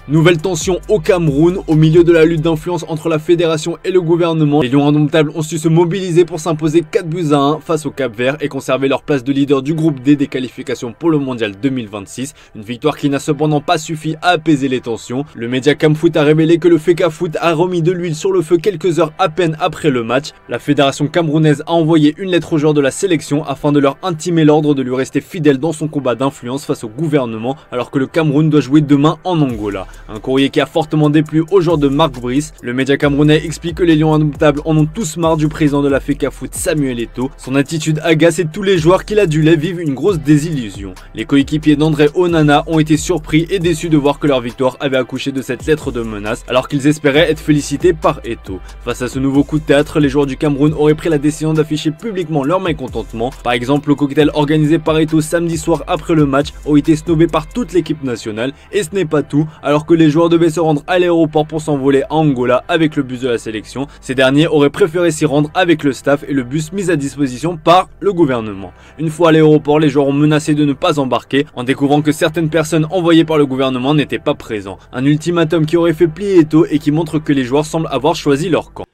Nouvelle tension au Cameroun, au milieu de la lutte d'influence entre la fédération et le gouvernement. Les Lions indomptables ont su se mobiliser pour s'imposer 4-1 face au Cap-Vert et conserver leur place de leader du groupe D des qualifications pour le mondial 2026. Une victoire qui n'a cependant pas suffi à apaiser les tensions. Le média Camfoot a révélé que le FECAFOOT a remis de l'huile sur le feu quelques heures à peine après le match. La fédération camerounaise a envoyé une lettre aux joueurs de la sélection afin de leur intimer l'ordre de lui rester fidèle dans son combat d'influence face au gouvernement alors que le Cameroun doit jouer demain en Angola. Un courrier qui a fortement déplu aux joueurs de Marc Brice. Le média camerounais explique que les Lions indomptables en ont tous marre du président de la FECAFOOT, Samuel Eto'o. Son attitude agace et tous les joueurs qui l'adulaient vivent une grosse désillusion. Les coéquipiers d'André Onana ont été surpris et déçus de voir que leur victoire avait accouché de cette lettre de menace alors qu'ils espéraient être félicités par Eto'o. Face à ce nouveau coup de théâtre, les joueurs du Cameroun auraient pris la décision d'afficher publiquement leur mécontentement. Par exemple, le cocktail organisé par Eto'o samedi soir après le match a été snobé par toute l'équipe nationale. Et ce n'est pas tout, alors que les joueurs devaient se rendre à l'aéroport pour s'envoler à Angola avec le bus de la sélection. Ces derniers auraient préféré s'y rendre avec le staff et le bus mis à disposition par le gouvernement. Une fois à l'aéroport, les joueurs ont menacé de ne pas embarquer en découvrant que certaines personnes envoyées par le gouvernement n'étaient pas présents. Un ultimatum qui aurait fait plier Eto'o et qui montre que les joueurs semblent avoir choisi leur camp.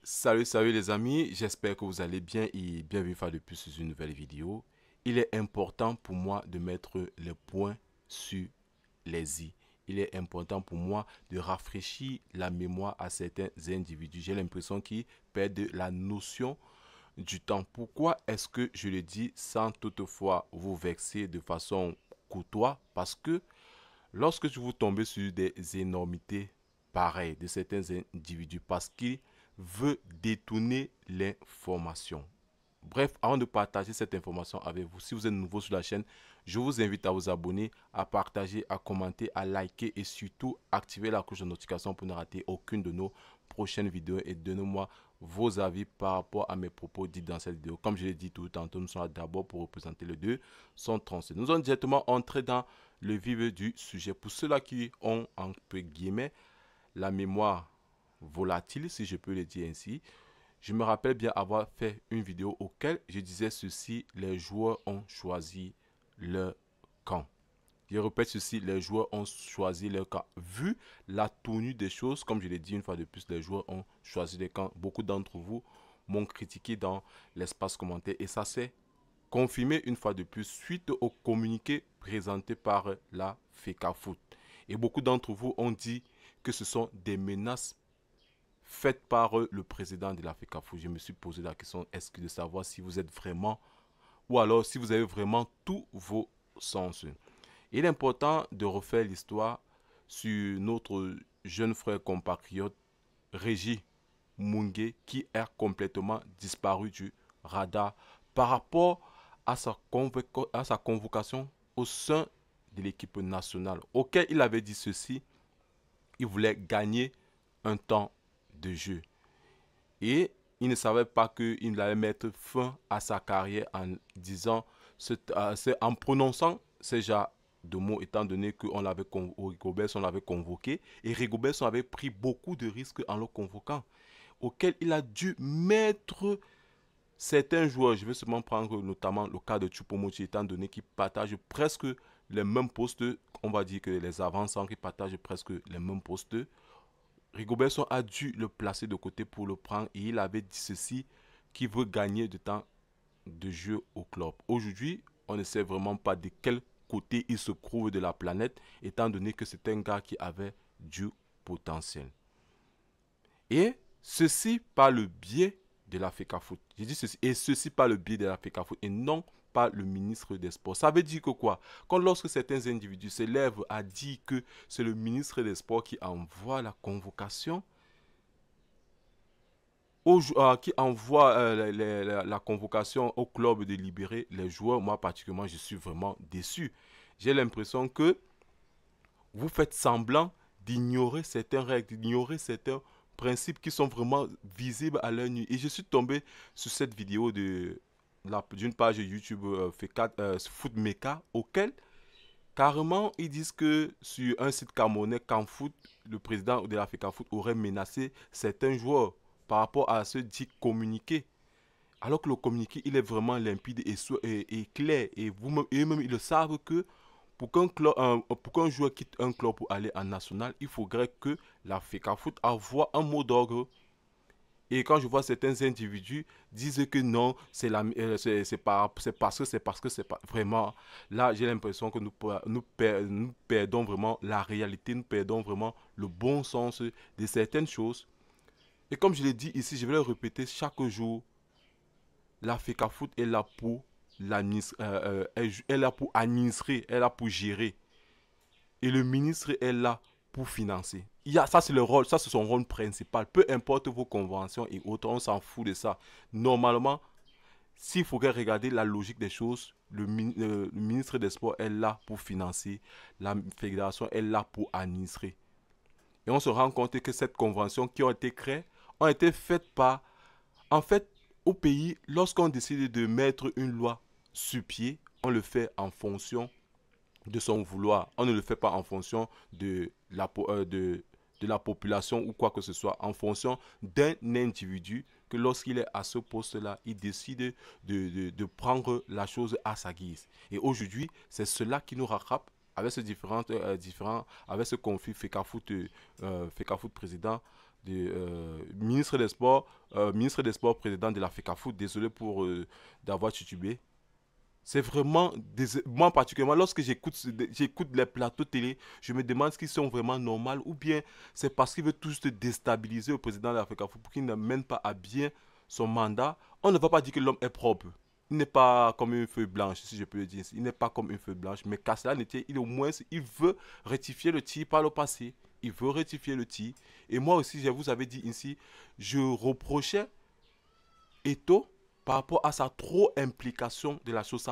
Salut les amis, j'espère que vous allez bien et bienvenue une fois de plus sur une nouvelle vidéo. Il est important pour moi de mettre les points sur les i. Il est important pour moi de rafraîchir la mémoire à certains individus. J'ai l'impression qu'ils perdent la notion du temps. Pourquoi est-ce que je le dis sans toutefois vous vexer de façon courtoise? Parce que lorsque vous tombez sur des énormités pareilles de certains individus, parce qu'ils veulent détourner l'information. Bref, avant de partager cette information avec vous, si vous êtes nouveau sur la chaîne, je vous invite à vous abonner, à partager, à commenter, à liker et surtout activer la cloche de notification pour ne rater aucune de nos prochaines vidéos et donnez-moi vos avis par rapport à mes propos dits dans cette vidéo. Comme je l'ai dit tout le temps, nous sommes là d'abord pour représenter le 237. Nous allons directement entrer dans le vif du sujet. Pour ceux-là qui ont, entre guillemets, la mémoire volatile, si je peux le dire ainsi, je me rappelle bien avoir fait une vidéo auquel je disais ceci: les joueurs ont choisi leur camp. Je répète ceci, les joueurs ont choisi leur camp. Vu la tournure des choses, comme je l'ai dit une fois de plus, les joueurs ont choisi leur camp. Beaucoup d'entre vous m'ont critiqué dans l'espace commentaire et ça s'est confirmé une fois de plus suite au communiqué présenté par la FECAFOOT. Et beaucoup d'entre vous ont dit que ce sont des menaces faites par le président de la FECAFOOT. Je me suis posé la question, est-ce que de savoir si vous êtes vraiment, ou alors si vous avez vraiment tous vos sens. Il est important de refaire l'histoire sur notre jeune frère compatriote Régis Moungué qui est complètement disparu du radar par rapport à sa convocation au sein de l'équipe nationale, auquel il avait dit ceci: il voulait gagner un temps de jeu. Et il ne savait pas qu'il allait mettre fin à sa carrière en disant, en prononçant ces genres de mots, étant donné qu'on l'avait convoqué et Rigobertson avait pris beaucoup de risques en le convoquant, auquel il a dû mettre certains joueurs. Je vais seulement prendre notamment le cas de Choupo-Moting, étant donné qu'il partage presque les mêmes postes, on va dire que les avançants qui partagent presque les mêmes postes. Rigobertson a dû le placer de côté pour le prendre et il avait dit ceci, qu'il veut gagner du temps de jeu au club. Aujourd'hui, on ne sait vraiment pas de quel côté il se trouve de la planète, étant donné que c'est un gars qui avait du potentiel. Et ceci par le biais de la FECAFOOT. J'ai dit ceci, et ceci par le biais de la FECAFOOT et non pas le ministre des Sports. Ça veut dire que quoi? Quand lorsque certains individus se lèvent à dire que c'est le ministre des Sports qui envoie la convocation, qui envoie la convocation au club de libérer les joueurs, moi particulièrement, je suis vraiment déçu. J'ai l'impression que vous faites semblant d'ignorer certaines règles, d'ignorer certains principes qui sont vraiment visibles à l'œil nu. Et je suis tombé sur cette vidéo d'une page YouTube Footmeka, auquel carrément ils disent que sur un site camerounais, Camfoot, le président de la FECAFOOT aurait menacé certains joueurs par rapport à ce dit communiqué. Alors que le communiqué, il est vraiment limpide et clair. Et eux-mêmes, ils le savent que pour qu'un joueur quitte un club pour aller en national, il faudrait que la FECAFOOT avoir un mot d'ordre. Et quand je vois certains individus disent que non, c'est parce que c'est pas vraiment. Là, j'ai l'impression que nous perdons vraiment la réalité, nous perdons vraiment le bon sens de certaines choses. Et comme je l'ai dit ici, je vais le répéter chaque jour, la FECAFOOT est là pour elle est là pour administrer, elle est là pour gérer. Et le ministre est là pour financer. Ça, c'est le rôle, ça, c'est son rôle principal. Peu importe vos conventions et autres, on s'en fout de ça. Normalement, s'il faudrait regarder la logique des choses, le ministre des Sports est là pour financer, la fédération est là pour administrer. Et on se rend compte que cette convention qui a été créée, ont été faites par... En fait, au pays, lorsqu'on décide de mettre une loi sur pied, on le fait en fonction de son vouloir. On ne le fait pas en fonction de la population ou quoi que ce soit, en fonction d'un individu que lorsqu'il est à ce poste-là, il décide de prendre la chose à sa guise. Et aujourd'hui, c'est cela qui nous rattrape avec avec ce conflit FECAFOOT président ministre des Sports président de la FECAFOOT, désolé pour d'avoir titubé. C'est vraiment, moi particulièrement, lorsque j'écoute les plateaux télé, je me demande s'ils sont vraiment normaux ou bien c'est parce qu'ils veulent tous déstabiliser le président de l'Afrique pour qu'il ne mène pas à bien son mandat. On ne va pas dire que l'homme est propre. Il n'est pas comme une feuille blanche, si je peux le dire. Il n'est pas comme une feuille blanche, mais qu'à cela n'était, au moins, il veut rectifier le tir par le passé. Il veut rectifier le tir. Et moi aussi, je vous avais dit ici, je reprochais Eto'o par rapport à sa trop implication de la chose,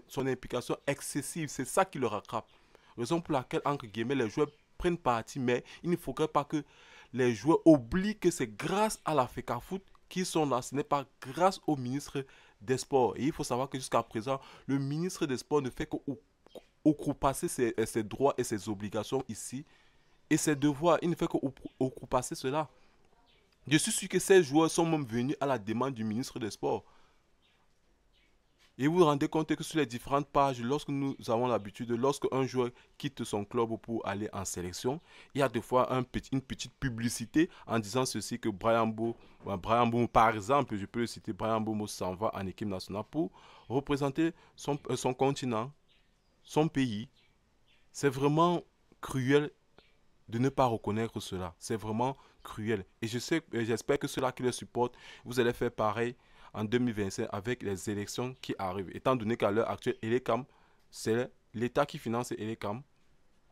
son implication excessive, c'est ça qui le rattrape. Raison pour laquelle, entre guillemets, les joueurs prennent parti, mais il ne faudrait pas que les joueurs oublient que c'est grâce à la FECAFOOT qu'ils sont là, ce n'est pas grâce au ministre des Sports. Et il faut savoir que jusqu'à présent, le ministre des Sports ne fait qu'occupasser ses droits et ses obligations ici, et ses devoirs, il ne fait qu'occupasser cela. Je suis sûr que ces joueurs sont même venus à la demande du ministre des Sports. Et vous vous rendez compte que sur les différentes pages, lorsque nous avons l'habitude, lorsque un joueur quitte son club pour aller en sélection, il y a des fois une petite publicité en disant ceci que Bryan Mbeumo, par exemple, je peux le citer, Bryan Mbeumo s'en va en équipe nationale pour représenter son continent, son pays. C'est vraiment cruel de ne pas reconnaître cela. C'est vraiment cruel. Et j'espère que ceux-là qui le supportent, vous allez faire pareil en 2025 avec les élections qui arrivent. Étant donné qu'à l'heure actuelle, Elecam, c'est l'État qui finance Elecam.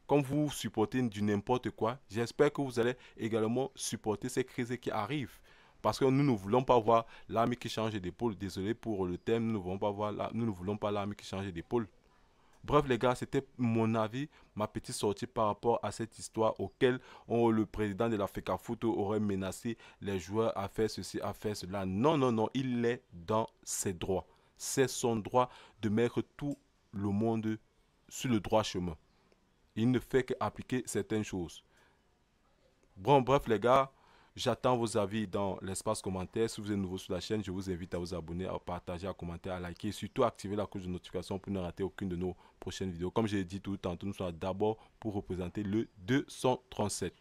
Comme vous supportez du n'importe quoi, j'espère que vous allez également supporter ces crises qui arrivent. Parce que nous ne voulons pas voir l'armée qui change d'épaule. Désolé pour le thème, nous ne voulons pas l'armée qui change d'épaule. Bref les gars, c'était mon avis, ma petite sortie par rapport à cette histoire auquel le président de la FECAFOOT aurait menacé les joueurs à faire ceci, à faire cela. Non, non, non, il est dans ses droits. C'est son droit de mettre tout le monde sur le droit chemin. Il ne fait qu'appliquer certaines choses. Bon, bref les gars, j'attends vos avis dans l'espace commentaire. Si vous êtes nouveau sur la chaîne, je vous invite à vous abonner, à partager, à commenter, à liker et surtout à activer la cloche de notification pour ne rater aucune de nos prochaines vidéos. Comme je l'ai dit tout le temps, nous sommes d'abord pour représenter le 237.